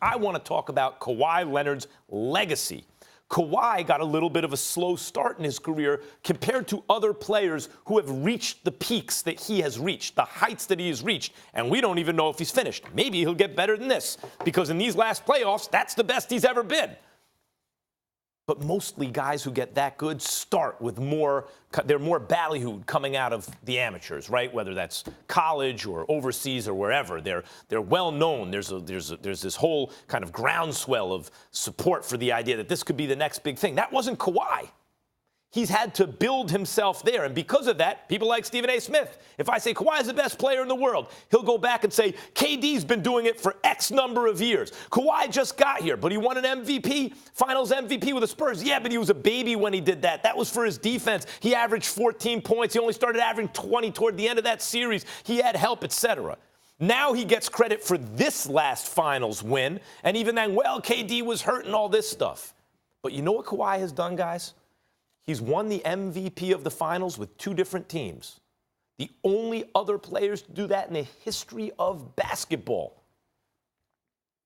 I want to talk about Kawhi Leonard's legacy. Kawhi got a little bit of a slow start in his career compared to other players who have reached the peaks that he has reached, the heights that he has reached. And we don't even know if he's finished. Maybe he'll get better than this, because in these last playoffs, that's the best he's ever been. But mostly guys who get that good start with they're more ballyhooed coming out of the amateurs, right? Whether that's college or overseas or wherever. They're well known. There's this whole kind of groundswell of support for the idea that this could be the next big thing. That wasn't Kawhi. He's had to build himself there. And because of that, people like Stephen A. Smith, if I say Kawhi is the best player in the world, he'll go back and say, KD's been doing it for X number of years. Kawhi just got here, but he won an MVP, finals MVP with the Spurs. Yeah, but he was a baby when he did that. That was for his defense. He averaged 14 points. He only started averaging 20 toward the end of that series. He had help, etc. Now he gets credit for this last finals win. And even then, well, KD was hurt and all this stuff. But you know what Kawhi has done, guys? He's won the MVP of the finals with 2 different teams. The only other players to do that in the history of basketball.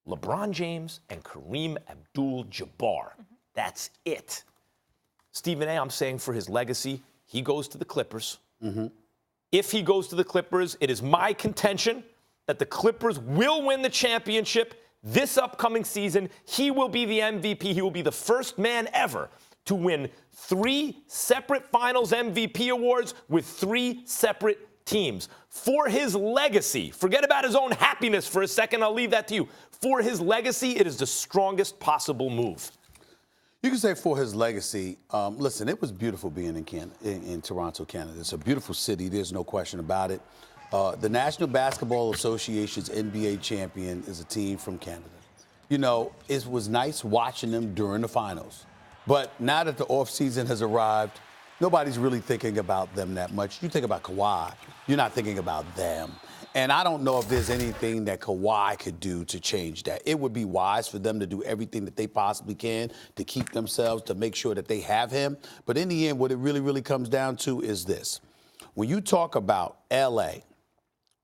LeBron James and Kareem Abdul-Jabbar. That's it. Stephen A., I'm saying for his legacy, he goes to the Clippers. If he goes to the Clippers, it is my contention that the Clippers will win the championship this upcoming season. He will be the MVP. He will be the first man ever to win 3 separate finals MVP awards with 3 separate teams. For his legacy, forget about his own happiness for a second, I'll leave that to you. For his legacy, it is the strongest possible move. You can say for his legacy, listen, it was beautiful being in Toronto, Canada. It's a beautiful city, there's no question about it. The National Basketball Association's NBA champion is a team from Canada. You know, it was nice watching them during the finals. But now that the offseason has arrived, nobody's really thinking about them that much. You think about Kawhi, you're not thinking about them. And I don't know if there's anything that Kawhi could do to change that. It would be wise for them to do everything that they possibly can to keep themselves, to make sure that they have him. But in the end, what it really, really comes down to is this. When you talk about L.A.,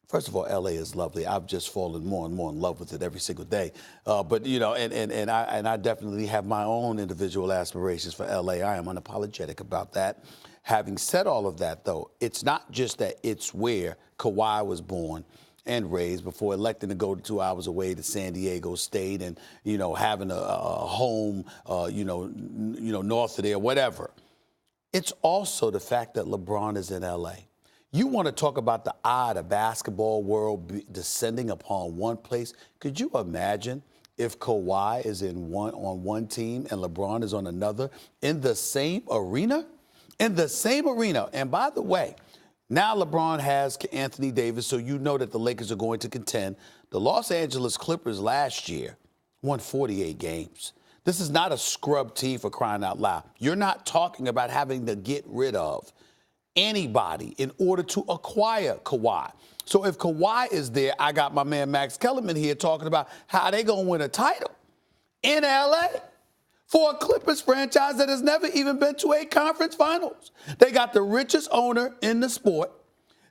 first of all, L.A. is lovely. I've just fallen more and more in love with it every single day. But, you know, and I definitely have my own individual aspirations for L.A. I am unapologetic about that. Having said all of that, though, it's not just that it's where Kawhi was born and raised before electing to go 2 hours away to San Diego State and, you know, having a home, north of there, whatever. It's also the fact that LeBron is in L.A. You want to talk about the eye of the basketball world descending upon one place. Could you imagine if Kawhi is on one team and LeBron is on another in the same arena? In the same arena. And by the way, now LeBron has Anthony Davis, so you know that the Lakers are going to contend. The Los Angeles Clippers last year won 48 games. This is not a scrub team, for crying out loud. You're not talking about having to get rid of anybody in order to acquire Kawhi. So if Kawhi is there, I got my man Max Kellerman here talking about how they going to win a title in L.A. for a Clippers franchise that has never even been to a conference finals. They got the richest owner in the sport.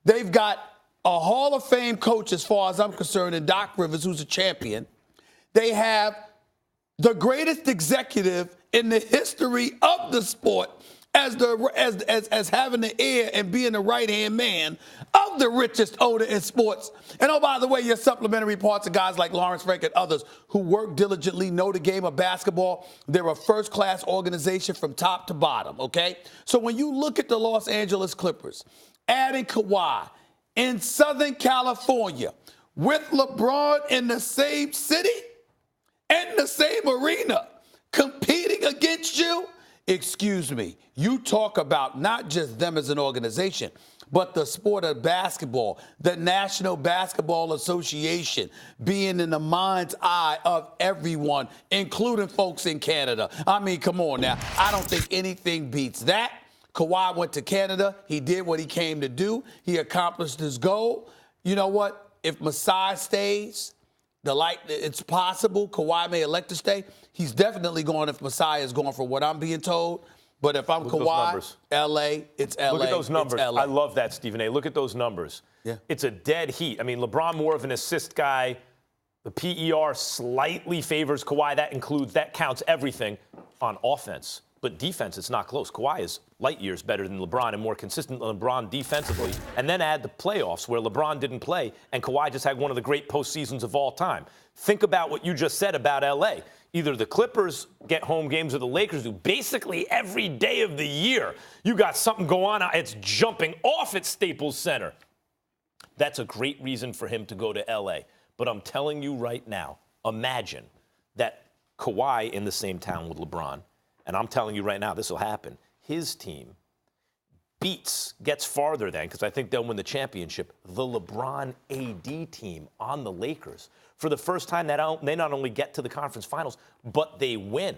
They've got a Hall of Fame coach, as far as I'm concerned, in Doc Rivers, who's a champion. They have the greatest executive in the history of the sport as having the ear and being the right-hand man of the richest owner in sports. And oh, by the way, your supplementary parts of guys like Lawrence Frank and others who work diligently, know the game of basketball. They're a first-class organization from top to bottom, okay? So when you look at the Los Angeles Clippers, adding Kawhi in Southern California with LeBron in the same city and the same arena competing against you, excuse me, you talk about not just them as an organization, but the sport of basketball, the National Basketball Association being in the mind's eye of everyone, including folks in Canada. I mean, come on now. I don't think anything beats that. Kawhi went to Canada. He did what he came to do. He accomplished his goal. You know what? If Masai stays, it's possible Kawhi may elect to stay. He's definitely going if Masai is going for what I'm being told. But if I'm Kawhi, L.A., it's L.A. Look at those numbers. I love that, Stephen A. Look at those numbers. Yeah. It's a dead heat. I mean, LeBron more of an assist guy The PER slightly favors Kawhi. That counts everything on offense. But defense, it's not close. Kawhi is light years better than LeBron and more consistent than LeBron defensively. And then add the playoffs where LeBron didn't play and Kawhi just had one of the great postseasons of all time. Think about what you just said about L.A. Either the Clippers get home games or the Lakers do. Basically every day of the year, you got something going on. It's jumping off at Staples Center. That's a great reason for him to go to L.A. But I'm telling you right now, imagine that Kawhi in the same town with LeBron, and I'm telling you right now, this will happen. His team gets farther then, because I think they'll win the championship, the LeBron AD team on the Lakers. For the first time, they not only get to the conference finals, but they win.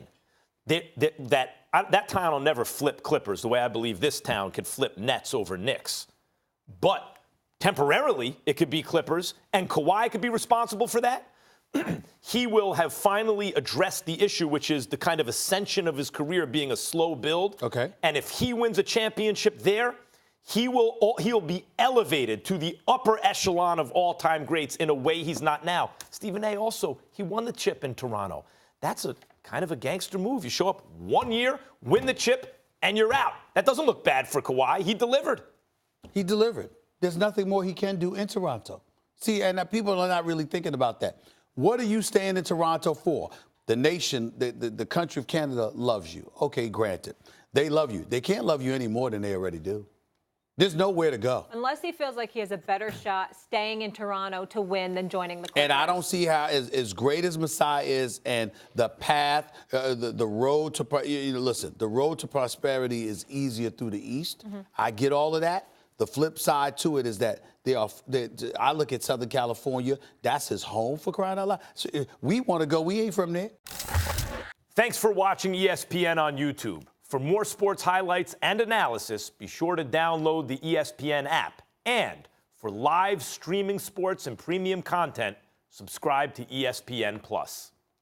That town will never flip Clippers the way I believe this town could flip Nets over Knicks. But temporarily, it could be Clippers, and Kawhi could be responsible for that. He will have finally addressed the issue, which is the kind of ascension of his career being a slow build. Okay. And if he wins a championship there, he'll be elevated to the upper echelon of all-time greats in a way he's not now. Stephen A. also, he won the chip in Toronto. That's a kind of a gangster move. You show up 1 year, win the chip, and you're out. That doesn't look bad for Kawhi. He delivered. He delivered. There's nothing more he can do in Toronto. See, and people are not really thinking about that. What are you staying in Toronto for? The nation, the country of Canada loves you. Okay, granted. They love you. They can't love you any more than they already do. There's nowhere to go. Unless he feels like he has a better shot staying in Toronto to win than joining the Clippers. And I don't see how, as great as Masai is and the path, the road to, listen, the road to prosperity is easier through the East. Mm-hmm. I get all of that. The flip side to it is that I look at Southern California, that's his home, for crying out loud. So we want to go, we ain't from there. Thanks for watching ESPN on YouTube. For more sports highlights and analysis, be sure to download the ESPN app. And for live streaming sports and premium content, subscribe to ESPN+.